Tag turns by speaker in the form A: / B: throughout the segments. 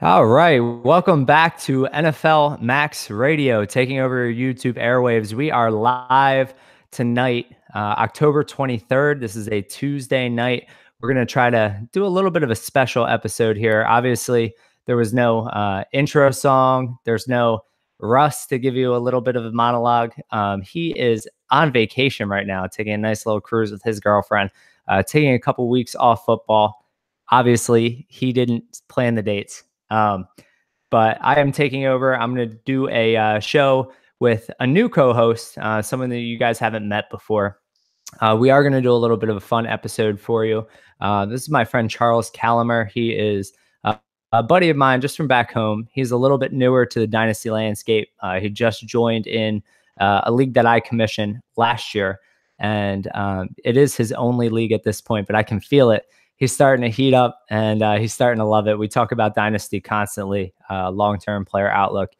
A: All right. Welcome back to NFL Max Radio, taking over your YouTube airwaves. We are live tonight, October 23rd. This is a Tuesday night. We're going to try to do a little bit of a special episode here. Obviously, there was no intro song, there's no Russ to give you a little bit of a monologue. He is on vacation right now, taking a nice little cruise with his girlfriend, taking a couple weeks off football. Obviously, he didn't plan the dates. Um, but I am taking over. I'm going to do a show with a new co-host, someone that you guys haven't met before. We are going to do a little bit of a fun episode for you. This is my friend Charles Calimer. He is a buddy of mine just from back home. He's a little bit newer to the Dynasty landscape. He just joined in a league that I commissioned last year, and it is his only league at this point, but I can feel it. He's starting to heat up, and he's starting to love it. We talk about Dynasty constantly, long-term player outlook.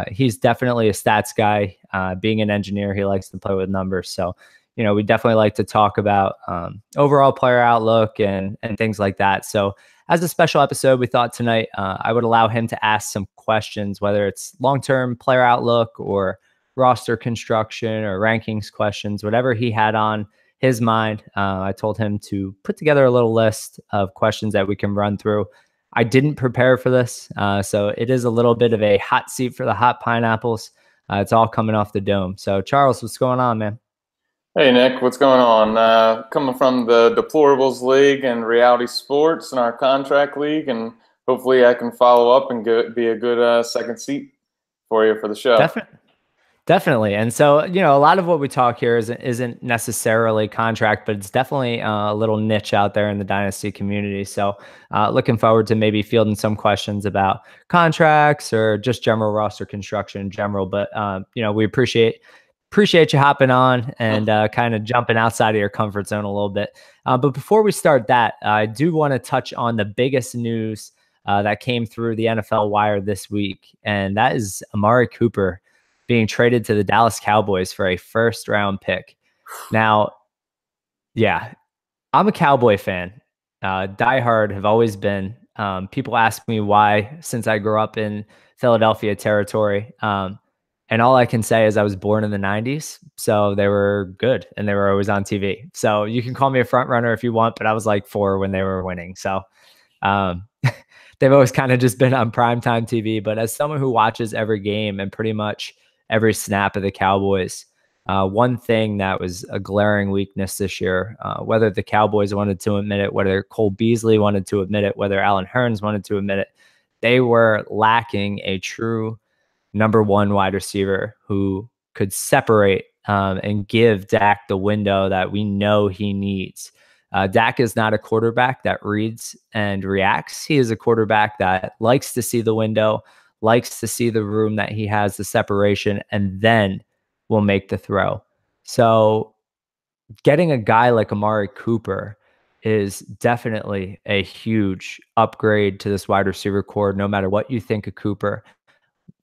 A: He's definitely a stats guy. Being an engineer, he likes to play with numbers. So, we definitely like to talk about overall player outlook and things like that. So as a special episode, we thought tonight I would allow him to ask some questions, whether it's long-term player outlook or roster construction or rankings questions, whatever he had on his mind. I told him to put together a little list of questions that we can run through. I didn't prepare for this, so it is a little bit of a hot seat for the hot pineapples. It's all coming off the dome. So, Charles, what's going on, man?
B: Hey, Nick, what's going on? Coming from the Deplorables League and Reality Sports and our contract league, and hopefully I can follow up and be a good second seat for you for the show.
A: Definitely. And so, a lot of what we talk here isn't necessarily contract, but it's definitely a little niche out there in the Dynasty community. So looking forward to maybe fielding some questions about contracts or just general roster construction in general. But, we appreciate you hopping on and kind of jumping outside of your comfort zone a little bit. But before we start that, I do want to touch on the biggest news that came through the NFL wire this week, and that is Amari Cooper being traded to the Dallas Cowboys for a first-round pick. Now, yeah, I'm a Cowboy fan. Diehard, have always been. People ask me why, since I grew up in Philadelphia territory. And all I can say is I was born in the 90s, so they were good, and they were always on TV. So you can call me a front runner if you want, but I was like 4 when they were winning. So they've always kind of just been on primetime TV. But as someone who watches every game and pretty much every snap of the Cowboys, one thing that was a glaring weakness this year, whether the Cowboys wanted to admit it, whether Cole Beasley wanted to admit it, whether Alan Hearns wanted to admit it, they were lacking a true number one wide receiver who could separate and give Dak the window that we know he needs. Dak is not a quarterback that reads and reacts. He is a quarterback that likes to see the window, likes to see the room that he has, the separation, and then will make the throw. So getting a guy like Amari Cooper is definitely a huge upgrade to this wide receiver core, no matter what you think of Cooper,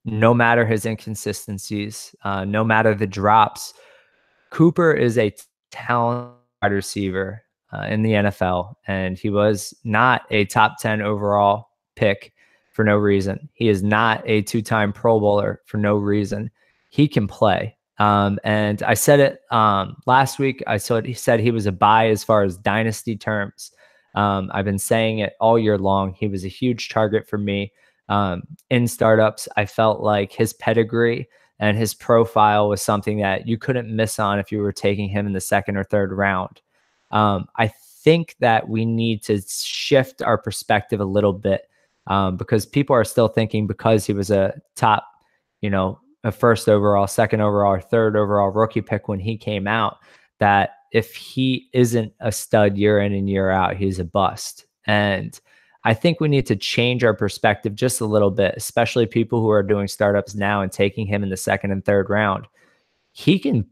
A: no matter his inconsistencies, no matter the drops. Cooper is a talented wide receiver in the NFL, and he was not a top 10 overall pick for no reason. He is not a 2-time Pro Bowler for no reason. He can play. And I said it last week. He said he was a buy as far as dynasty terms. I've been saying it all year long. He was a huge target for me. In startups, I felt like his pedigree and his profile was something that you couldn't miss on if you were taking him in the second or third round. I think that we need to shift our perspective a little bit because people are still thinking because he was a top, a first overall, second overall, or third overall rookie pick when he came out, that if he isn't a stud year in and year out, he's a bust. And I think we need to change our perspective just a little bit, especially people who are doing startups now and taking him in the second and third round. He can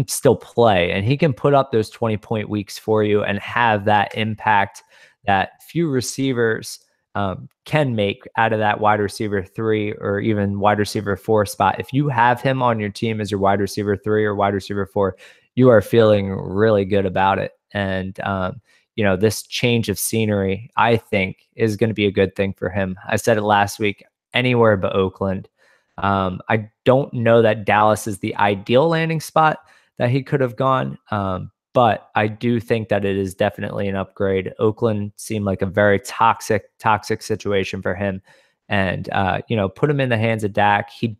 A: still play, and he can put up those 20-point weeks for you and have that impact that few receivers can make out of that wide receiver 3 or even wide receiver 4 spot. If you have him on your team as your wide receiver 3 or wide receiver 4, you are feeling really good about it. And this change of scenery, I think, is going to be a good thing for him. I said it last week, anywhere but Oakland. I don't know that Dallas is the ideal landing spot that he could have gone. But I do think that it is definitely an upgrade. Oakland seemed like a very toxic situation for him. And put him in the hands of Dak. He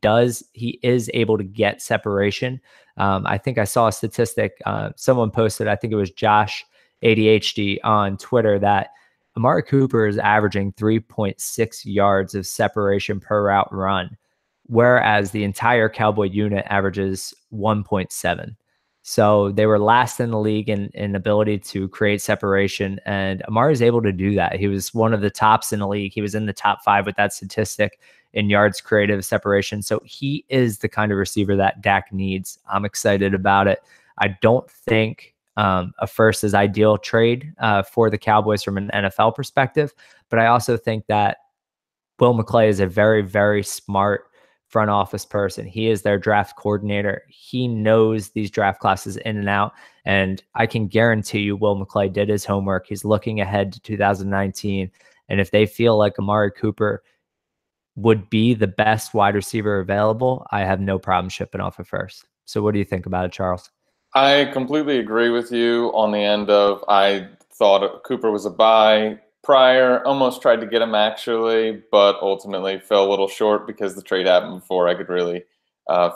A: is able to get separation. I think I saw a statistic. Someone posted, I think it was Josh ADHD on Twitter, that Amari Cooper is averaging 3.6 yards of separation per route run, whereas the entire Cowboy unit averages 1.7. So they were last in the league in ability to create separation, and Amari is able to do that. He was one of the tops in the league. He was in the top 5 with that statistic in yards creative separation. So he is the kind of receiver that Dak needs. I'm excited about it. I don't think a first is ideal trade for the Cowboys from an NFL perspective, but I also think that Will McClay is a very, very smart front office person. He is their draft coordinator. He knows these draft classes in and out. And I can guarantee you Will McClay did his homework. He's looking ahead to 2019. And if they feel like Amari Cooper would be the best wide receiver available, I have no problem shipping off a first. So what do you think about it, Charles?
B: I completely agree with you on the end of I thought Cooper was a buy prior, almost tried to get him actually, but ultimately fell a little short because the trade happened before I could really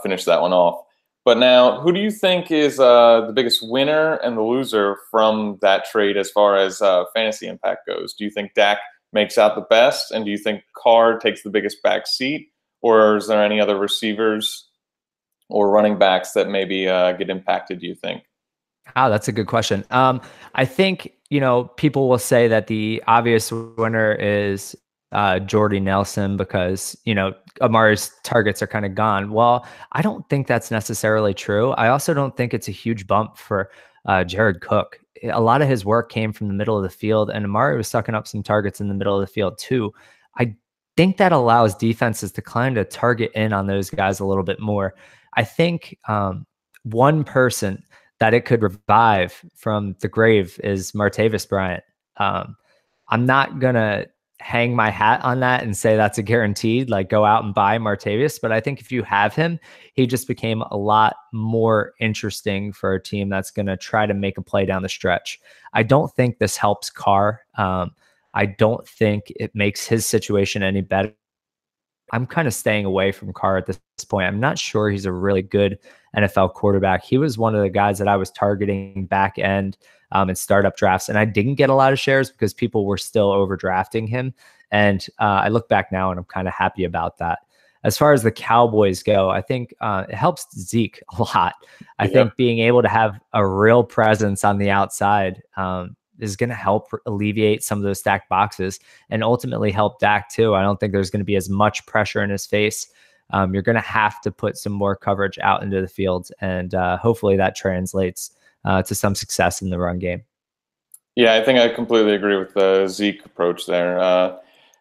B: finish that one off. But now, who do you think is the biggest winner and the loser from that trade as far as fantasy impact goes? Do you think Dak makes out the best, and do you think Carr takes the biggest back seat, or is there any other receivers or running backs that maybe get impacted, do you think?
A: Oh, that's a good question. I think, people will say that the obvious winner is Jordy Nelson because, Amari's targets are kind of gone. Well, I don't think that's necessarily true. I also don't think it's a huge bump for Jared Cook. A lot of his work came from the middle of the field, and Amari was sucking up some targets in the middle of the field too. I think that allows defenses to kind of target in on those guys a little bit more. I think one person that it could revive from the grave is Martavis Bryant. Um, I'm not gonna hang my hat on that and say that's a guaranteed, like go out and buy Martavis. But I think if you have him, he just became a lot more interesting for a team that's gonna try to make a play down the stretch. I don't think this helps Carr. I don't think it makes his situation any better. I'm kind of staying away from Carr at this point. I'm not sure he's a really good NFL quarterback. He was one of the guys that I was targeting back end in startup drafts, and I didn't get a lot of shares because people were still overdrafting him. And I look back now and I'm kind of happy about that. As far as the Cowboys go, I think it helps Zeke a lot. I think being able to have a real presence on the outside is going to help alleviate some of those stacked boxes and ultimately help Dak too. I don't think there's going to be as much pressure in his face. You're going to have to put some more coverage out into the field, and hopefully that translates to some success in the run game.
B: Yeah, I think I completely agree with the Zeke approach there.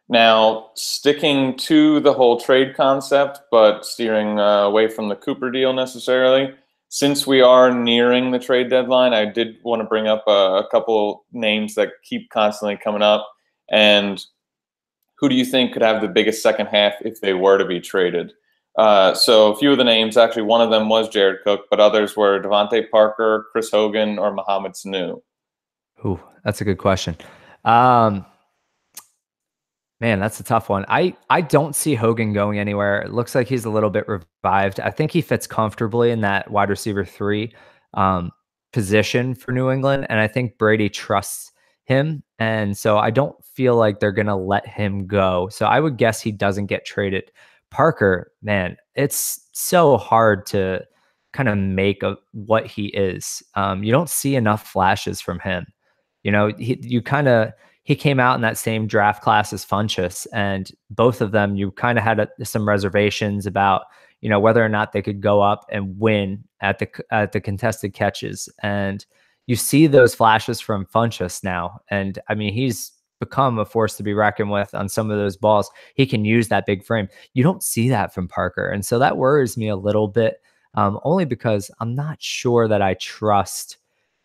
B: Now, sticking to the whole trade concept, but steering away from the Cooper deal necessarily, since we are nearing the trade deadline, I did want to bring up a couple names that keep constantly coming up. And who do you think could have the biggest second half if they were to be traded? So a few of the names, actually one of them was Jared Cook, but others were Devontae Parker, Chris Hogan, or Mohamed Sanu.
A: Ooh, that's a good question. Um, Man, that's a tough one. I don't see Hogan going anywhere. It looks like he's a little bit revived. I think he fits comfortably in that wide receiver 3 um, position for New England, and I think Brady trusts him, and so I don't feel like they're gonna let him go. So I would guess he doesn't get traded. Parker, man, it's so hard to kind of make what he is. You don't see enough flashes from him. He came out in that same draft class as Funchess, and both of them, you kind of had some reservations about, whether or not they could go up and win at the contested catches. And you see those flashes from Funchess now, and I mean, he's become a force to be reckoned with on some of those balls. He can use that big frame. You don't see that from Parker, and so that worries me a little bit, only because I'm not sure that I trust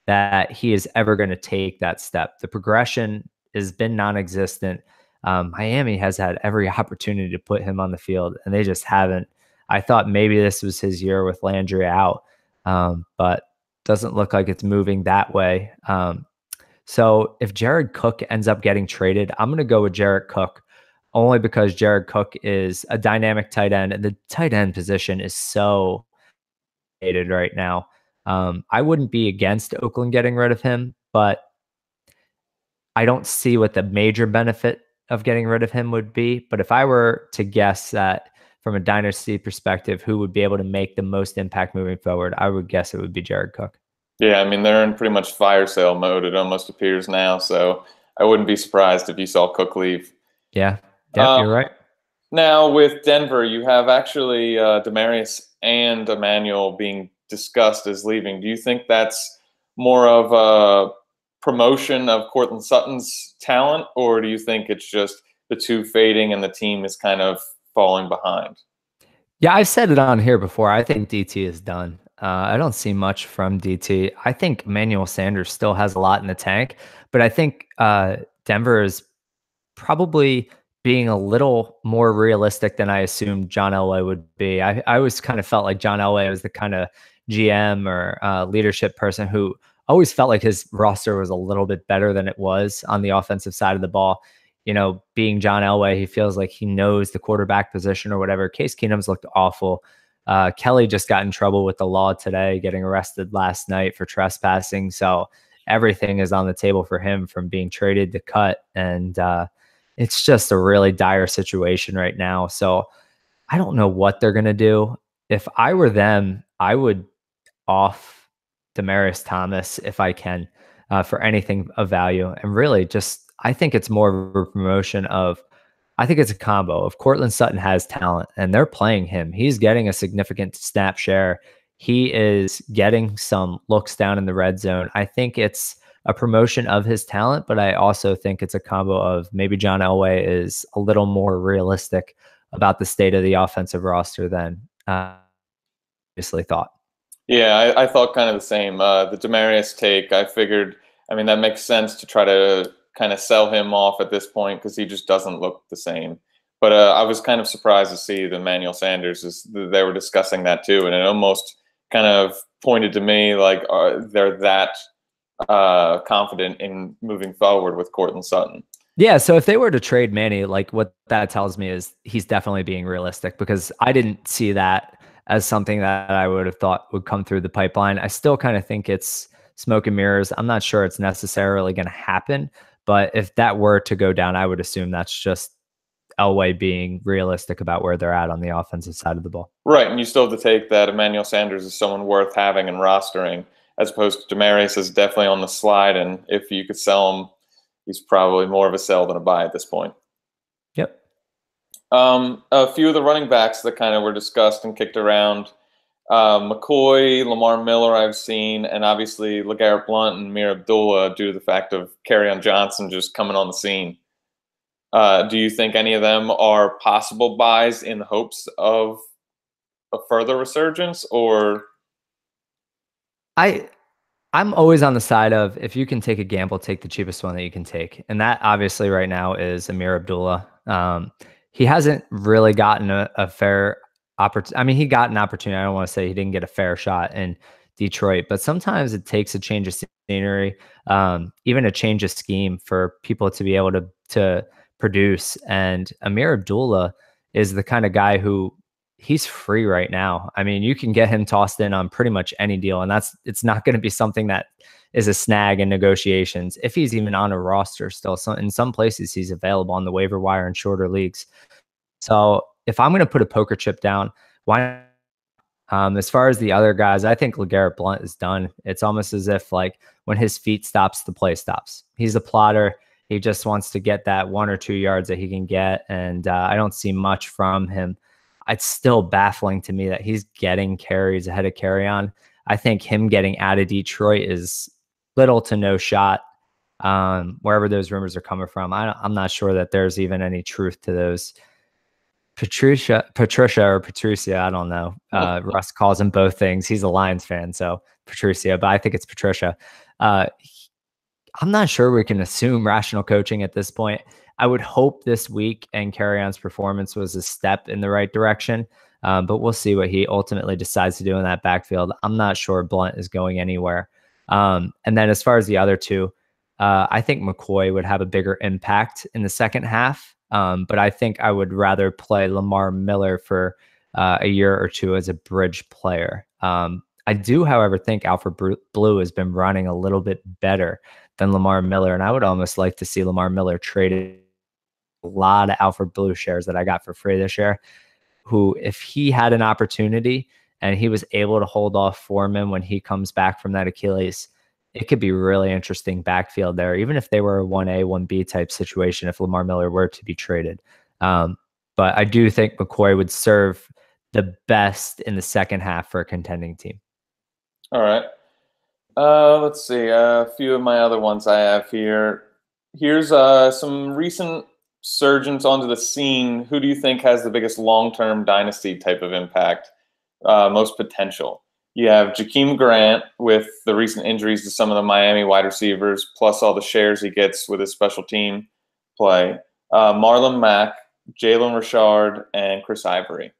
A: that he is ever going to take that step. The progression has been non-existent. Miami has had every opportunity to put him on the field, and they just haven't. I thought maybe this was his year with Landry out, but doesn't look like it's moving that way. So if Jared Cook ends up getting traded, I'm going to go with Jared Cook only because Jared Cook is a dynamic tight end, and the tight end position is so hated right now. I wouldn't be against Oakland getting rid of him, but I don't see what the major benefit of getting rid of him would be. But if I were to guess that from a dynasty perspective, who would be able to make the most impact moving forward, I would guess it would be Jared Cook.
B: Yeah, I mean, they're in pretty much fire sale mode, it almost appears now. So I wouldn't be surprised if you saw Cook leave.
A: Yeah. Yep,
B: Um,
A: you're right.
B: Now with Denver, you have actually Demarius and Emmanuel being discussed as leaving. Do you think that's more of a promotion of Cortland Sutton's talent, or do you think it's just the two fading and the team is kind of falling behind?
A: Yeah, I've said it on here before. I think DT is done. I don't see much from DT. I think Emmanuel Sanders still has a lot in the tank, but I think Denver is probably being a little more realistic than I assumed John Elway would be. I always kind of felt like John Elway was the kind of GM or leadership person who always felt like his roster was a little bit better than it was on the offensive side of the ball. You know, being John Elway, he feels like he knows the quarterback position or whatever. Case Keenum's looked awful. Kelly just got in trouble with the law today, getting arrested last night for trespassing. So everything is on the table for him from being traded to cut. And it's just a really dire situation right now. So I don't know what they're going to do. If I were them, I would off Demaryius Thomas if I can for anything of value. And really just, I think it's more of a promotion of, I think it's a combo of Cortland Sutton has talent and they're playing him. He's getting a significant snap share. He is getting some looks down in the red zone. I think it's a promotion of his talent, but I also think it's a combo of maybe John Elway is a little more realistic about the state of the offensive roster than previously thought.
B: Yeah, I thought kind of the same. The Demarius take, I figured, I mean, that makes sense to try to kind of sell him off at this point because he just doesn't look the same. But I was kind of surprised to see the Emmanuel Sanders, they were discussing that too. And it almost kind of pointed to me like they're that confident in moving forward with Cortland Sutton.
A: Yeah, so if they were to trade Manny, like what that tells me is he's definitely being realistic because I didn't see that as something that I would have thought would come through the pipeline. I still kind of think it's smoke and mirrors. I'm not sure it's necessarily going to happen, but if that were to go down, I would assume that's just Elway being realistic about where they're at on the offensive side of the ball.
B: Right, and you still have to take that Emmanuel Sanders is someone worth having and rostering, as opposed to Demarius is definitely on the slide, and if you could sell him, he's probably more of a sell than a buy at this point.
A: Yep.
B: A few of the running backs that kind of were discussed and kicked around. McCoy, Lamar Miller, I've seen, and obviously LeGarrette Blount and Amir Abdullah due to the fact of Kerryon Johnson just coming on the scene. Do you think any of them are possible buys in hopes of a further resurgence, or?
A: I'm always on the side of if you can take a gamble, take the cheapest one that you can take. And that obviously right now is Amir Abdullah. He hasn't really gotten a fair opportunity. I mean, he got an opportunity. I don't want to say he didn't get a fair shot in Detroit, but sometimes it takes a change of scenery, even a change of scheme for people to be able to produce. And Amir Abdullah is the kind of guy who he's free right now. I mean, you can get him tossed in on pretty much any deal, and it's not going to be something that is a snag in negotiations. If he's even on a roster still, so in some places he's available on the waiver wire in shorter leagues. So if I'm going to put a poker chip down, why? As far as the other guys, I think LeGarrette Blount is done. It's almost as if like when his feet stops, the play stops. He's a plotter. He just wants to get that 1 or 2 yards that he can get, and I don't see much from him. It's still baffling to me that he's getting carries ahead of Kerryon. I think him getting out of Detroit is little to no shot. Wherever those rumors are coming from, I'm not sure that there's even any truth to those. Patricia or Patricia, I don't know. Russ calls him both things. He's a Lions fan, so Patricia, but I think it's Patricia. I'm not sure we can assume rational coaching at this point. I would hope this week and Carrion's performance was a step in the right direction, but we'll see what he ultimately decides to do in that backfield. I'm not sure Blunt is going anywhere. And then as far as the other two, I think McCoy would have a bigger impact in the second half, but I think I would rather play Lamar Miller for a year or two as a bridge player. I do, however, think Alfred Blue has been running a little bit better than Lamar Miller. And I would almost like to see Lamar Miller traded. A lot of Alfred Blue shares that I got for free this year, who, if he had an opportunity and he was able to hold off Foreman when he comes back from that Achilles, it could be really interesting backfield there, even if they were a 1A, 1B type situation, if Lamar Miller were to be traded. But I do think McCoy would serve the best in the second half for a contending team.
B: All right. Let's see. A few of my other ones I have here. Here's some recent surgeons onto the scene. Who do you think has the biggest long-term dynasty type of impact, most potential? You have Jakeem Grant with the recent injuries to some of the Miami wide receivers, plus all the shares he gets with his special team play. Marlon Mack, Jalen Richard, and Chris Ivory.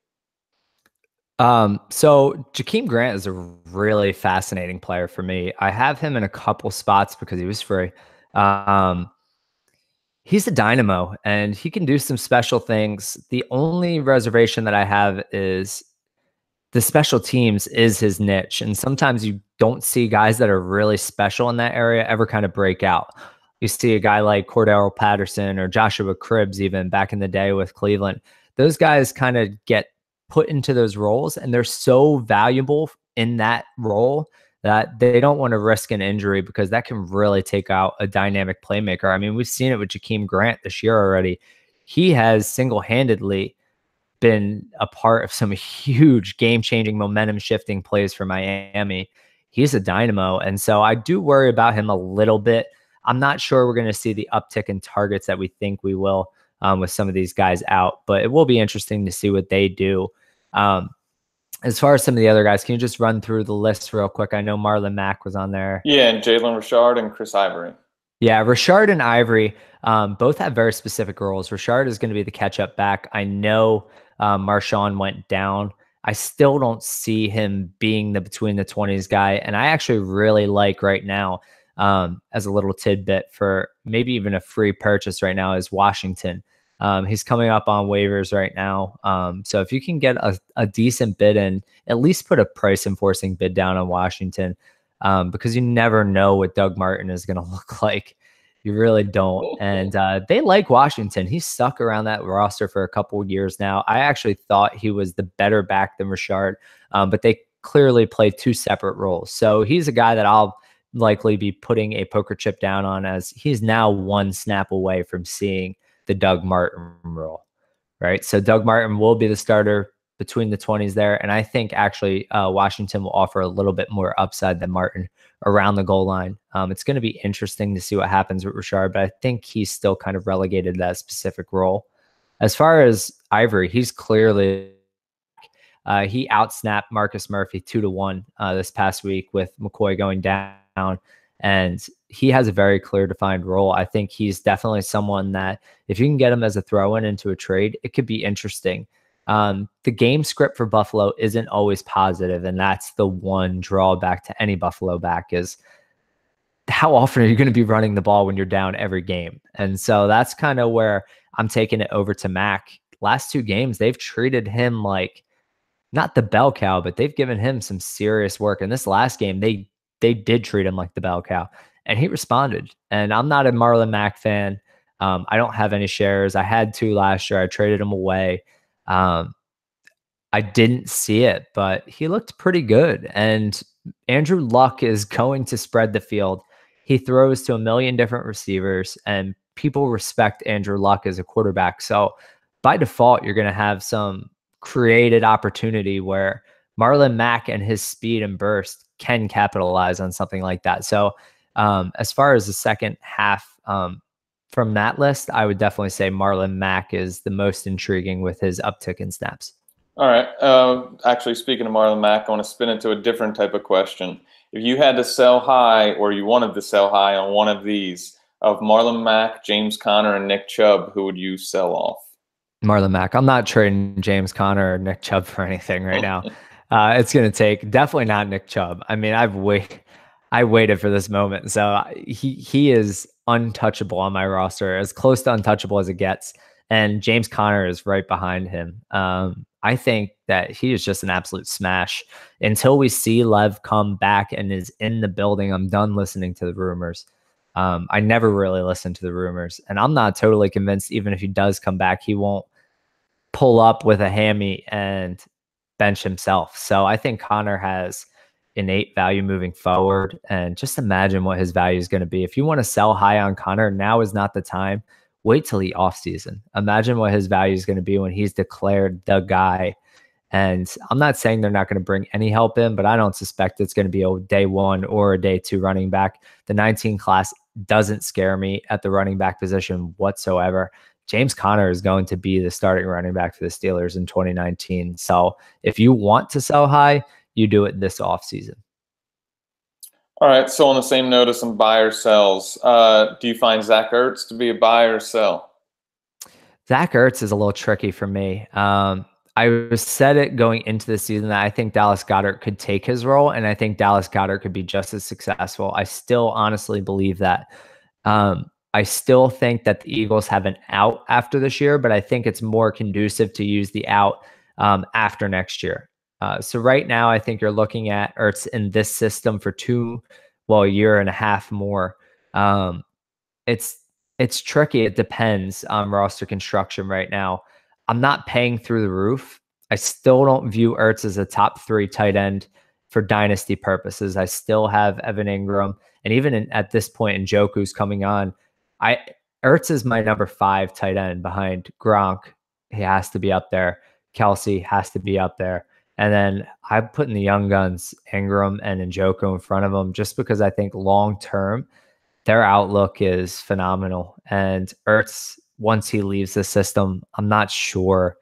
A: So Jakeem Grant is a really fascinating player for me. I have him in a couple spots because he was free. Um, he's a dynamo and he can do some special things. The only reservation that I have is the special teams is his niche. And sometimes you don't see guys that are really special in that area ever kind of break out. You see a guy like Cordero Patterson or Joshua Cribbs, even back in the day with Cleveland. Those guys kind of get put into those roles and they're so valuable in that role that they don't want to risk an injury because that can really take out a dynamic playmaker. I mean, we've seen it with Jakeem Grant this year already. He has single-handedly been a part of some huge game-changing, momentum-shifting plays for Miami. He's a dynamo, and so I do worry about him a little bit. I'm not sure we're going to see the uptick in targets that we think we will with some of these guys out, but it will be interesting to see what they do. As far as some of the other guys, can you just run through the list real quick? I know Marlon Mack was on there.
B: Yeah, and Jalen Richard and Chris Ivory.
A: Yeah, Richard and Ivory both have very specific roles. Richard is going to be the catch-up back. I know Marshawn went down. I still don't see him being the between the 20s guy. And I actually really like right now, as a little tidbit for maybe even a free purchase right now, is Washington. He's coming up on waivers right now. So if you can get a decent bid and at least put a price enforcing bid down on Washington, because you never know what Doug Martin is going to look like. You really don't. And they like Washington. He's stuck around that roster for a couple of years now. I actually thought he was the better back than Richard, but they clearly play two separate roles. So he's a guy that I'll likely be putting a poker chip down on, as he's now one snap away from seeing the Doug Martin role, right? So Doug Martin will be the starter between the 20s there. And I think actually Washington will offer a little bit more upside than Martin around the goal line. It's going to be interesting to see what happens with Richard, but I think he's still kind of relegated to that specific role. As far as Ivory, he's clearly he outsnapped Marcus Murphy 2-1 this past week with McCoy going down. And he has a very clear defined role. I think he's definitely someone that if you can get him as a throw-in into a trade, it could be interesting. The game script for Buffalo isn't always positive, and that's the one drawback to any Buffalo back is how often are you going to be running the ball when you're down every game? And so that's kind of where I'm taking it over to Mac. Last two games, they've treated him like not the bell cow, but they've given him some serious work. And this last game, they did treat him like the bell cow, and he responded. And I'm not a Marlon Mack fan. I don't have any shares. I had two last year. I traded them away. I didn't see it, but he looked pretty good. And Andrew Luck is going to spread the field. He throws to a million different receivers, and people respect Andrew Luck as a quarterback. So by default, you're going to have some created opportunity where Marlon Mack and his speed and burst can capitalize on something like that. So as far as the second half, from that list, I would definitely say Marlon Mack is the most intriguing with his uptick in snaps.
B: All right. Actually, speaking of Marlon Mack, I want to spin it to a different type of question. If you had to sell high or you wanted to sell high on one of these, of Marlon Mack, James Conner, and Nick Chubb, who would you sell off?
A: Marlon Mack. I'm not trading James Conner or Nick Chubb for anything right now. It's going to take definitely not Nick Chubb. I mean, I waited for this moment. So he is untouchable on my roster, as close to untouchable as it gets. And James Conner is right behind him. I think that he is just an absolute smash. Until we see Lev come back and is in the building, I'm done listening to the rumors. I never really listen to the rumors, and I'm not totally convinced. Even if he does come back, he won't pull up with a hammy and bench himself. So I think Connor has innate value moving forward. And just imagine what his value is going to be. If you want to sell high on Connor, now is not the time. Wait till the offseason. Imagine what his value is going to be when he's declared the guy. And I'm not saying they're not going to bring any help in, but I don't suspect it's going to be a day one or a day two running back. The 19 class doesn't scare me at the running back position whatsoever. James Conner is going to be the starting running back for the Steelers in 2019. So if you want to sell high, you do it this offseason.
B: All right. So on the same note as some buy or sells, do you find Zach Ertz to be a buy or sell?
A: Zach Ertz is a little tricky for me. I said it going into the season that I think Dallas Goedert could take his role, and I think Dallas Goedert could be just as successful. I still honestly believe that. I still think that the Eagles have an out after this year, but I think it's more conducive to use the out after next year. So right now, I think you're looking at Ertz in this system for a year and a half more. Um, it's it's tricky. It depends on roster construction right now. I'm not paying through the roof. I still don't view Ertz as a top 3 tight end for dynasty purposes. I still have Evan Ingram, and even at this point, Njoku's coming on. I Ertz is my number 5 tight end behind Gronk. He has to be up there. Kelsey has to be up there. And then I'm putting the young guns, Ingram and Njoku, in front of them just because I think long term, their outlook is phenomenal. And Ertz, once he leaves the system, I'm not sure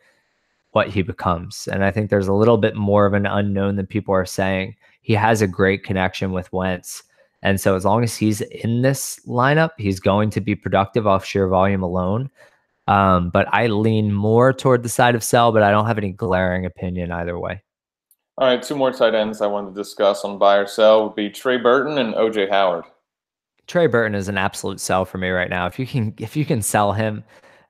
A: what he becomes. And I think there's a little bit more of an unknown than people are saying. He has a great connection with Wentz. And so as long as he's in this lineup, he's going to be productive off sheer volume alone. But I lean more toward the side of sell, but I don't have any glaring opinion either way.
B: All right. Two more tight ends I wanted to discuss on buy or sell would be Trey Burton and OJ Howard.
A: Trey Burton is an absolute sell for me right now. If you can sell him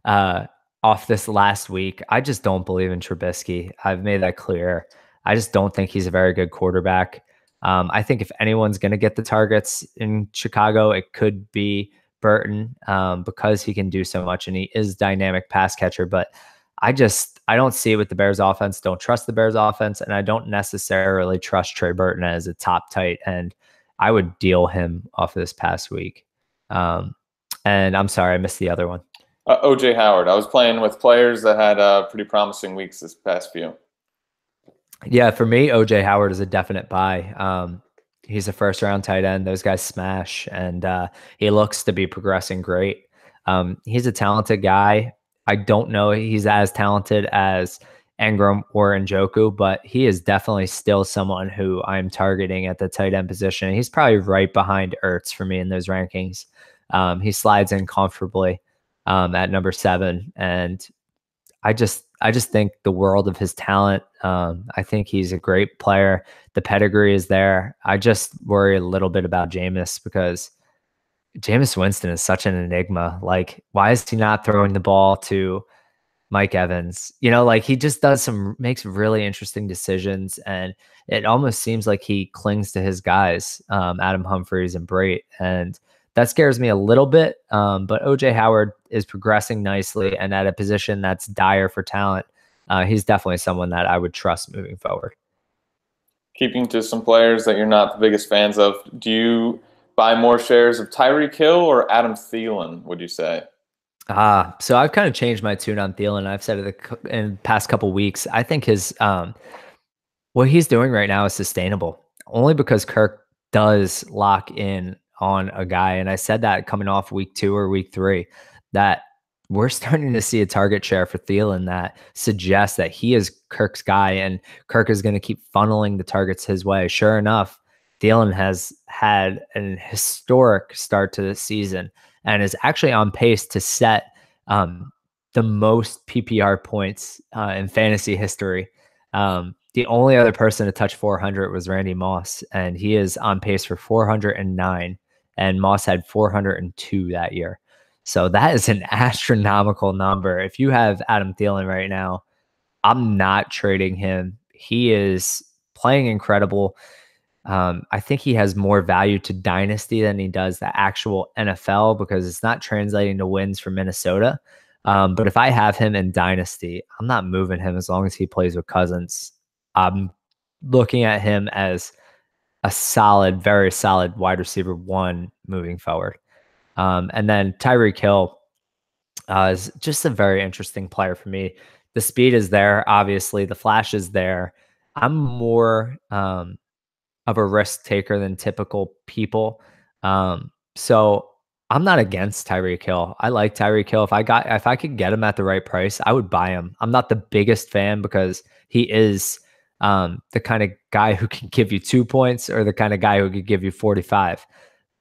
A: off this last week, I just don't believe in Trubisky. I've made that clear. I just don't think he's a very good quarterback. I think if anyone's going to get the targets in Chicago, it could be Burton because he can do so much and he is dynamic pass catcher. But I don't see it with the Bears offense. Don't trust the Bears offense, and I don't necessarily trust Trey Burton as a top tight end. I would deal him off this past week. And I'm sorry, I missed the other one.
B: OJ Howard. I was playing with players that had pretty promising weeks this past few.
A: Yeah, for me, OJ Howard is a definite buy. He's a first round tight end. Those guys smash, and he looks to be progressing great. He's a talented guy. I don't know he's as talented as Ingram or Njoku, but he is definitely still someone who I'm targeting at the tight end position. He's probably right behind Ertz for me in those rankings. He slides in comfortably at number 7, and I just think the world of his talent. I think he's a great player. The pedigree is there. I just worry a little bit about Jameis because Jameis Winston is such an enigma. Like, why is he not throwing the ball to Mike Evans? Like he just makes really interesting decisions, and it almost seems like he clings to his guys, Adam Humphries and Brait, and that scares me a little bit. But OJ Howard is progressing nicely, and at a position that's dire for talent, he's definitely someone that I would trust moving forward.
B: Keeping to some players that you're not the biggest fans of, do you buy more shares of Tyreek Hill or Adam Thielen, would you say?
A: So I've kind of changed my tune on Thielen. I've said it in the past couple weeks. I think his what he's doing right now is sustainable only because Kirk does lock in on a guy. And I said that coming off week 2 or week 3, that we're starting to see a target share for Thielen that suggests that he is Kirk's guy and Kirk is going to keep funneling the targets his way. Sure enough, Thielen has had an historic start to the season and is actually on pace to set um, the most PPR points in fantasy history. The only other person to touch 400 was Randy Moss, and he is on pace for 409, and Moss had 402 that year. So that is an astronomical number. If you have Adam Thielen right now, I'm not trading him. He is playing incredible. I think he has more value to Dynasty than he does the actual NFL because it's not translating to wins for Minnesota. But if I have him in Dynasty, I'm not moving him as long as he plays with Cousins. I'm looking at him as a solid, very solid wide receiver one moving forward. And then Tyreek Hill is just a very interesting player for me. The speed is there, obviously. The flash is there. I'm more of a risk taker than typical people. So I'm not against Tyreek Hill. I like Tyreek Hill. If I could get him at the right price, I would buy him. I'm not the biggest fan because he is the kind of guy who can give you 2 points or the kind of guy who could give you 45.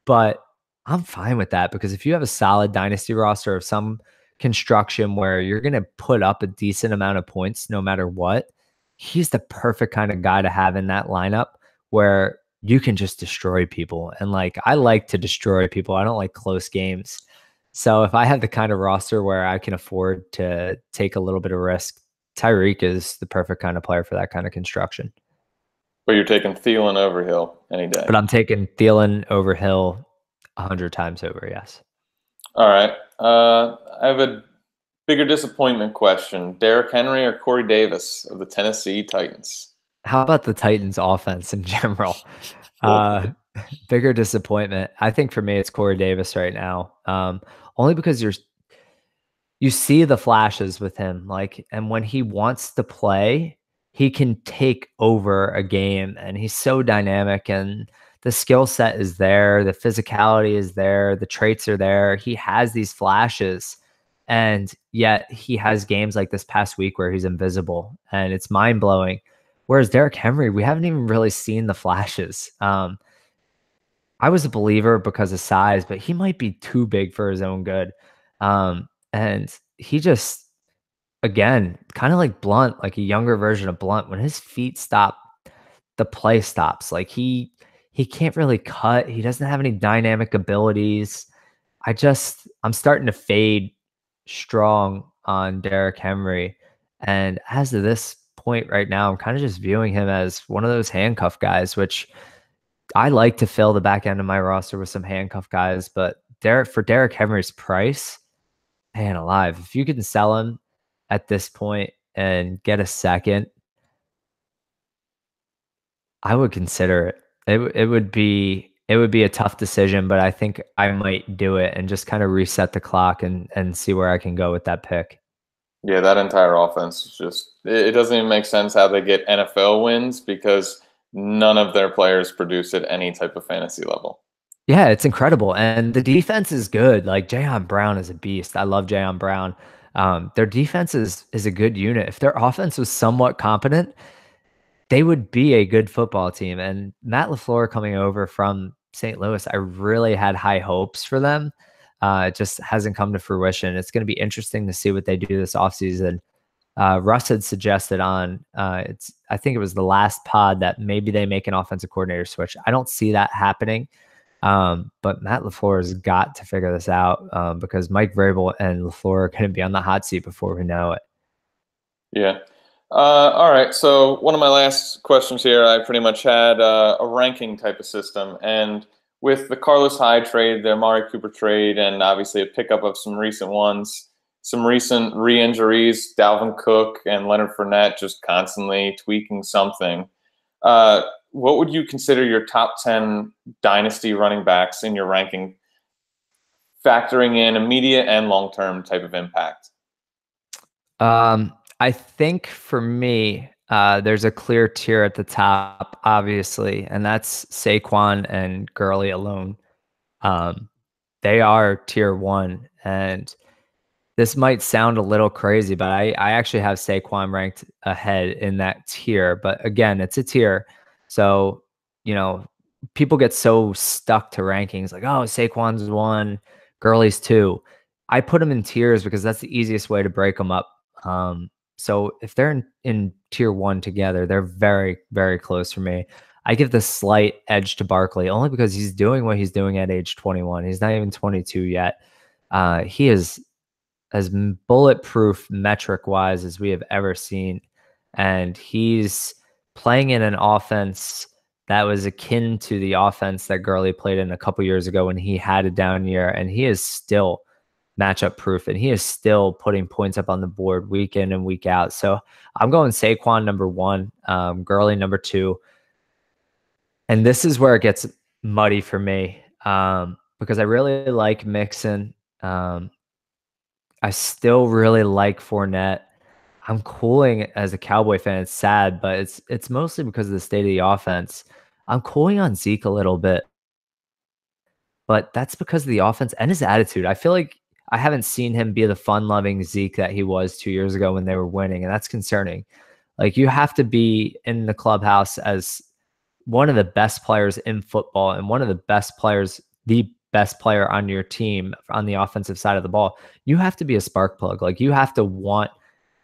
A: But I'm fine with that because if you have a solid dynasty roster of some construction where you're going to put up a decent amount of points no matter what, he's the perfect kind of guy to have in that lineup where you can just destroy people. And like, I like to destroy people. I don't like close games. So if I have the kind of roster where I can afford to take a little bit of risk, Tyreek is the perfect kind of player for that kind of construction.
B: But you're taking Thielen over Hill any day.
A: But I'm taking Thielen over Hill 100 times over. Yes.
B: All right. I have a bigger disappointment question. Derrick Henry or Corey Davis of the Tennessee Titans?
A: How about the Titans offense in general? Uh, bigger disappointment. I think for me, it's Corey Davis right now. Only because you see the flashes with him, like, and when he wants to play, he can take over a game, and he's so dynamic, and the skill set is there, the physicality is there, the traits are there. He has these flashes, and yet he has games like this past week where he's invisible, and it's mind blowing. Whereas Derrick Henry, we haven't even really seen the flashes. I was a believer because of size, but he might be too big for his own good. And he just, again, kind of like Blunt, like a younger version of Blunt. When his feet stop, the play stops. Like he can't really cut. He doesn't have any dynamic abilities. I'm starting to fade strong on Derrick Henry. And as of this point right now, I'm kind of just viewing him as one of those handcuff guys, which I like to fill the back end of my roster with some handcuff guys. But Derrick Henry's price, man alive, if you can sell him at this point and get a second, I would consider it. It would be a tough decision, but I think I might do it and just kind of reset the clock and see where I can go with that pick.
B: Yeah, that entire offense is just, it doesn't even make sense how they get NFL wins because none of their players produce at any type of fantasy level.
A: Yeah, it's incredible. And the defense is good. Like Jayon Brown is a beast. I love Jayon Brown. Their defense is a good unit. If their offense was somewhat competent, they would be a good football team. And Matt LaFleur coming over from St. Louis, I really had high hopes for them. It just hasn't come to fruition. It's going to be interesting to see what they do this offseason. Russ had suggested on I think it was the last pod that maybe they make an offensive coordinator switch. I don't see that happening. But Matt LaFleur has got to figure this out because Mike Vrabel and LaFleur are going to be on the hot seat before we know it.
B: Yeah. All right. So one of my last questions here, I pretty much had a ranking type of system. And with the Carlos Hyde trade, the Amari Cooper trade, and obviously a pickup of some recent ones, some recent re-injuries, Dalvin Cook and Leonard Fournette just constantly tweaking something. What would you consider your top 10 dynasty running backs in your ranking, factoring in immediate and long-term type of impact?
A: I think for me, there's a clear tier at the top, obviously, and that's Saquon and Gurley alone. They are tier one, and this might sound a little crazy, but I actually have Saquon ranked ahead in that tier. But again, it's a tier. So, you know, people get so stuck to rankings like, oh, Saquon's one, Gurley's two. I put them in tiers because that's the easiest way to break them up. So if they're in tier one together, they're very, very close for me. I give the slight edge to Barkley only because he's doing what he's doing at age 21. He's not even 22 yet. He is as bulletproof metric wise as we have ever seen. And he's playing in an offense that was akin to the offense that Gurley played in a couple years ago when he had a down year. And he is still matchup proof and he is still putting points up on the board week in and week out. So I'm going Saquon number one, Gurley number two. And this is where it gets muddy for me because I really like Mixon. I still really like Fournette. I'm cooling as a Cowboy fan. It's sad, but it's mostly because of the state of the offense. I'm cooling on Zeke a little bit, but that's because of the offense and his attitude. I feel like I haven't seen him be the fun-loving Zeke that he was 2 years ago when they were winning, and that's concerning. Like you have to be in the clubhouse as one of the best players in football and one of the best player on your team on the offensive side of the ball. You have to be a spark plug. Like you have to want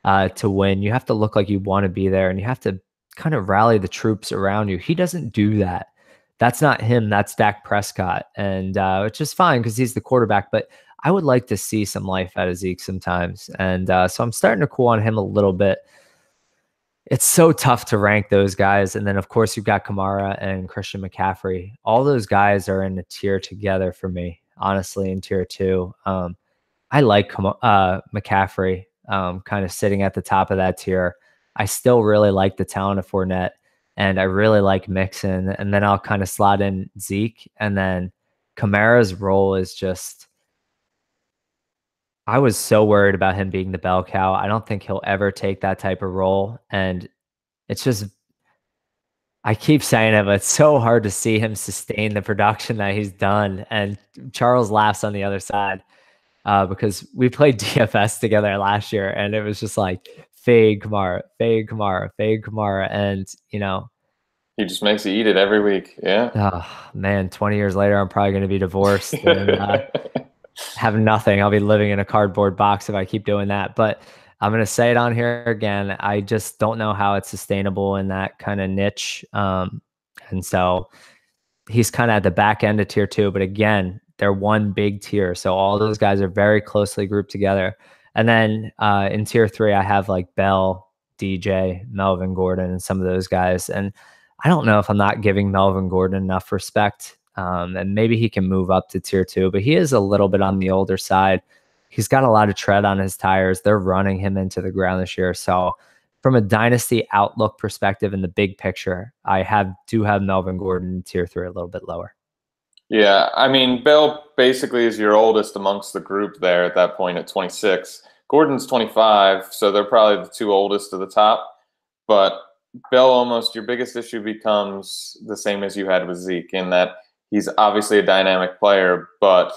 A: to win. You have to look like you want to be there and you have to kind of rally the troops around you. He doesn't do that. That's not him. That's Dak Prescott. And which is fine because he's the quarterback. But I would like to see some life out of Zeke sometimes. And so I'm starting to cool on him a little bit. It's so tough to rank those guys. And then, of course, you've got Kamara and Christian McCaffrey. All those guys are in a tier together for me, honestly, in tier two. I like McCaffrey kind of sitting at the top of that tier. I still really like the talent of Fournette, and I really like Mixon. And then I'll kind of slot in Zeke. And then Kamara's role is just, I was so worried about him being the bell cow. I don't think he'll ever take that type of role. And it's just, I keep saying it, but it's so hard to see him sustain the production that he's done. And Charles laughs on the other side because we played DFS together last year, and it was just like fade Kamara, fade Kamara, fade Kamara, and
B: He just makes you eat it every week. Yeah.
A: oh man, 20 years later, I'm probably going to be divorced and have nothing. I'll be living in a cardboard box if I keep doing that. But I'm going to say it on here again. I just don't know how it's sustainable in that kind of niche. And so he's kind of at the back end of tier two, but again, they're one big tier. So all those guys are very closely grouped together. And then in tier three, I have like Bell, DJ, Melvin Gordon, and some of those guys. And I don't know if I'm not giving Melvin Gordon enough respect. And maybe he can move up to tier two, but he is a little bit on the older side. He's got a lot of tread on his tires. They're running him into the ground this year. So from a dynasty outlook perspective in the big picture, I do have Melvin Gordon in tier three a little bit lower.
B: Yeah, I mean, Bell basically is your oldest amongst the group there at that point at 26. Gordon's 25, so they're probably the two oldest to the top. But Bell, almost your biggest issue becomes the same as you had with Zeke in that he's obviously a dynamic player, but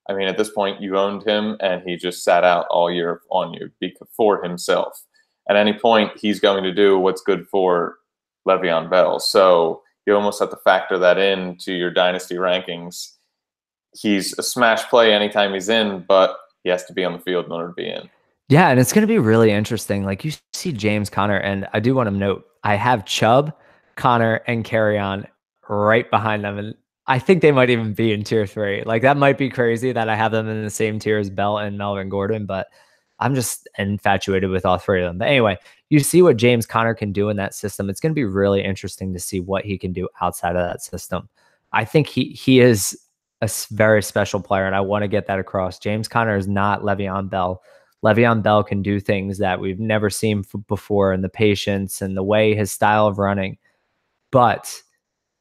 B: I mean, at this point, you owned him and he just sat out all year on you for himself. At any point, he's going to do what's good for Le'Veon Bell. So you almost have to factor that into your dynasty rankings. He's a smash play anytime he's in, but he has to be on the field in order to be in.
A: Yeah, and it's going to be really interesting. Like you see James Conner, and I do want to note, I have Chubb, Connor, and Carry-On right behind them. And I think they might even be in tier three. Like that might be crazy that I have them in the same tier as Bell and Melvin Gordon, but I'm just infatuated with all three of them. But anyway, you see what James Conner can do in that system. It's going to be really interesting to see what he can do outside of that system. I think he is a very special player, and I want to get that across. James Conner is not Le'Veon Bell. Le'Veon Bell can do things that we've never seen before, and the patience and the way his style of running. But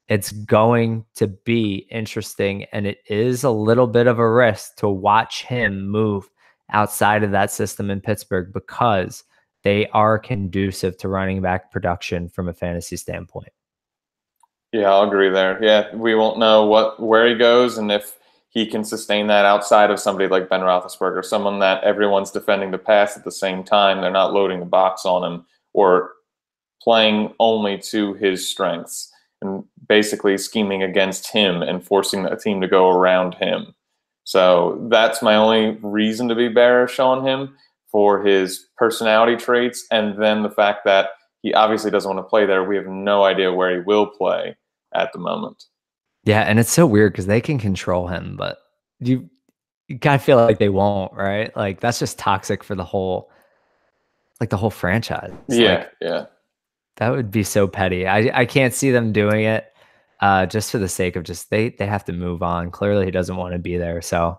A: it's going to be interesting, and it is a little bit of a risk to watch him move outside of that system in Pittsburgh because they are conducive to running back production from a fantasy standpoint.
B: Yeah, I'll agree there. Yeah, we won't know where he goes and if he can sustain that outside of somebody like Ben Roethlisberger, someone that everyone's defending the pass at the same time. They're not loading the box on him or playing only to his strengths. And basically scheming against him and forcing a team to go around him. So that's my only reason to be bearish on him, for his personality traits, and then the fact that he obviously doesn't want to play there. We have no idea where he will play at the moment.
A: Yeah, and it's so weird because they can control him, but you kind of feel like they won't, right? Like that's just toxic for the whole franchise.
B: Yeah,
A: Like
B: yeah.
A: that would be so petty. I can't see them doing it just for the sake of just they have to move on. Clearly he doesn't want to be there. So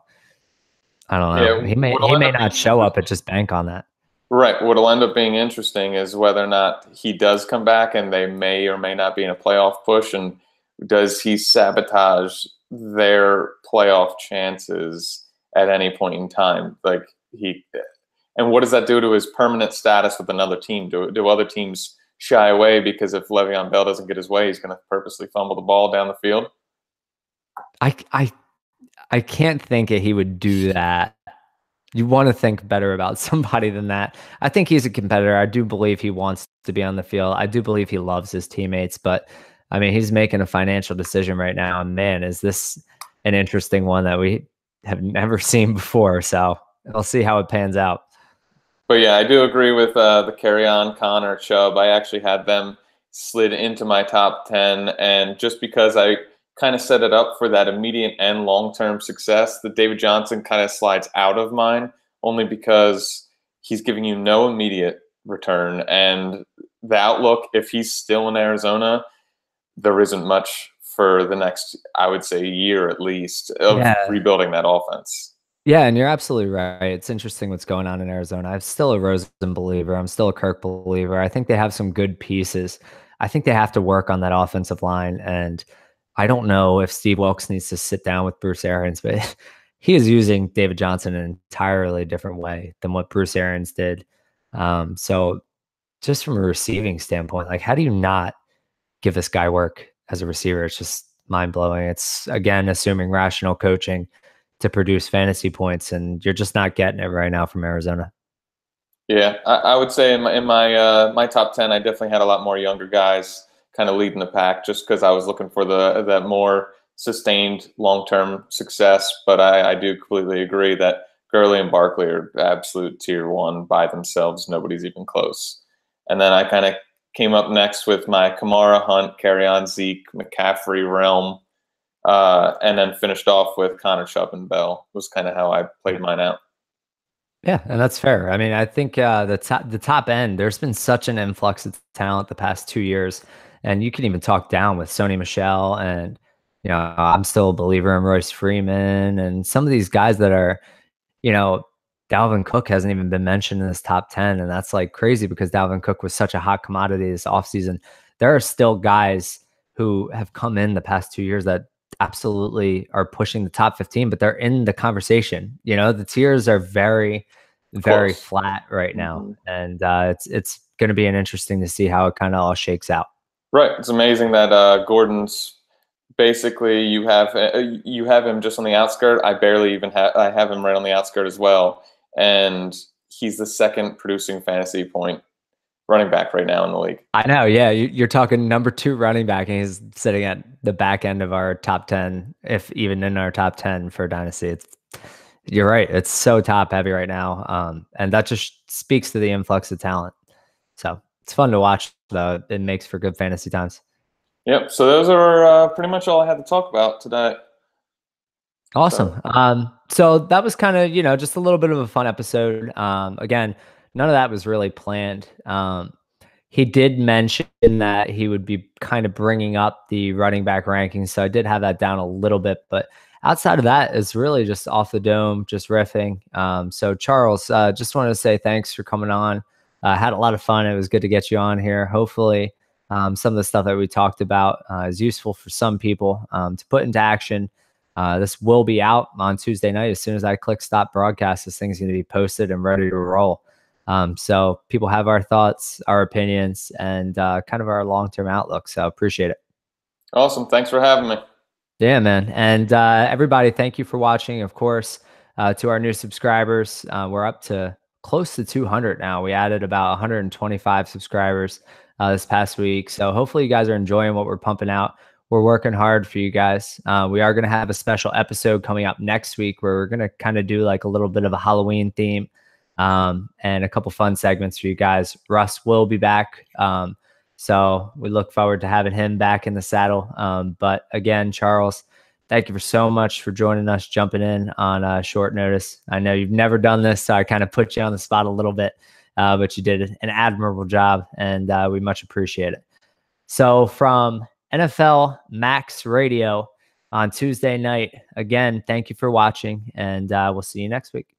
A: I don't
B: Yeah,
A: know. He
B: what'll end
A: may
B: up
A: not
B: being
A: show up, but
B: interesting.
A: just bank on that.
B: Right. What'll end up being interesting is whether or not he does come back and they may or may not be in a playoff push. And does he sabotage their playoff chances at any point in time? And what does that do to his permanent status with another team? Do other teams shy away because if Le'Veon Bell doesn't get his way, he's going to purposely fumble the ball down the field?
A: I I I can't think that he would do that. You want to think better about somebody than that. I think he's a competitor. I do believe he wants to be on the field. I do believe he loves his teammates, but I mean, he's making a financial decision right now. And man, is this an interesting one that we have never seen before. So we'll see how it pans out.
B: But yeah, I do agree with the carry on Connor Chubb. I actually had them slid into my top 10. And just because I kind of set it up for that immediate and long term success, the David Johnson kind of slides out of mine only because he's giving you no immediate return. And the outlook, if he's still in Arizona, there isn't much for the next, I would say, year at least of
A: Yeah.
B: rebuilding that offense.
A: Yeah, and you're absolutely right. It's interesting what's going on in Arizona. I'm still a Rosen believer. I'm still a Kirk believer. I think they have some good pieces. I think they have to work on that offensive line. And I don't know if Steve Wilkes needs to sit down with Bruce Arians, but he is using David Johnson in an entirely different way than what Bruce Arians did. So just from a receiving standpoint, like how do you not give this guy work as a receiver? It's just mind blowing. It's again assuming rational coaching to produce fantasy points, and you're just not getting it right now from Arizona.
B: Yeah, I would say in my top 10, I definitely had a lot more younger guys kind of leading the pack, just because I was looking for that more sustained long term success. But I do completely agree that Gurley and Barkley are absolute tier one by themselves. Nobody's even close. And then I kind of came up next with my Kamara, Hunt, carry on Zeke, McCaffrey realm, and then finished off with Connor, Chubb, and Bell. Was kind of how I played mine out.
A: Yeah, and that's fair. I mean, I think the top end, there's been such an influx of talent the past 2 years, and you can even talk down with Sony Michelle, and I'm still a believer in Royce Freeman, and some of these guys that are, you know, Dalvin Cook hasn't even been mentioned in this top 10, and that's like crazy because Dalvin Cook was such a hot commodity this offseason. There are still guys who have come in the past 2 years that absolutely are pushing the top 15, but they're in the conversation. The tiers are very, very
B: Close.
A: flat right now,
B: Mm-hmm.
A: and it's going to be an interesting to see how it kind of all shakes out.
B: Right. It's amazing that Gordon's basically you have him just on the outskirt. I barely even have him right on the outskirt as well, and he's the second producing fantasy point running back right now in the league.
A: I know, yeah. You're talking number two running back, and he's sitting at the back end of our top 10, if even in our top 10 for Dynasty. You're right. It's so top heavy right now. And that just speaks to the influx of talent. So it's fun to watch, though. It makes for good fantasy times.
B: Yep. So those are pretty much all I had to talk about today.
A: Awesome.
B: So
A: So that was kind of, just a little bit of a fun episode. Again, none of that was really planned. He did mention that he would be kind of bringing up the running back rankings. So I did have that down a little bit, but outside of that, it's really just off the dome, just riffing. So Charles, just wanted to say thanks for coming on. Had a lot of fun. It was good to get you on here. Hopefully, some of the stuff that we talked about is useful for some people to put into action. This will be out on Tuesday night. As soon as I click stop broadcast, this thing's going to be posted and ready to roll. So people have our thoughts, our opinions, and kind of our long-term outlook. So appreciate it.
B: awesome. Thanks for having me.
A: Yeah, man. And everybody, thank you for watching. Of course, to our new subscribers, we're up to close to 200 now. We added about 125 subscribers this past week. So hopefully you guys are enjoying what we're pumping out. we're working hard for you guys. We are going to have a special episode coming up next week where we're going to kind of do like a little bit of a Halloween theme, and a couple fun segments for you guys. Russ will be back. So we look forward to having him back in the saddle. But again, Charles, thank you for so much for joining us, jumping in on short notice. I know you've never done this, so I kind of put you on the spot a little bit, but you did an admirable job, and we much appreciate it. So from NFL Max Radio on Tuesday night, again, thank you for watching, and we'll see you next week.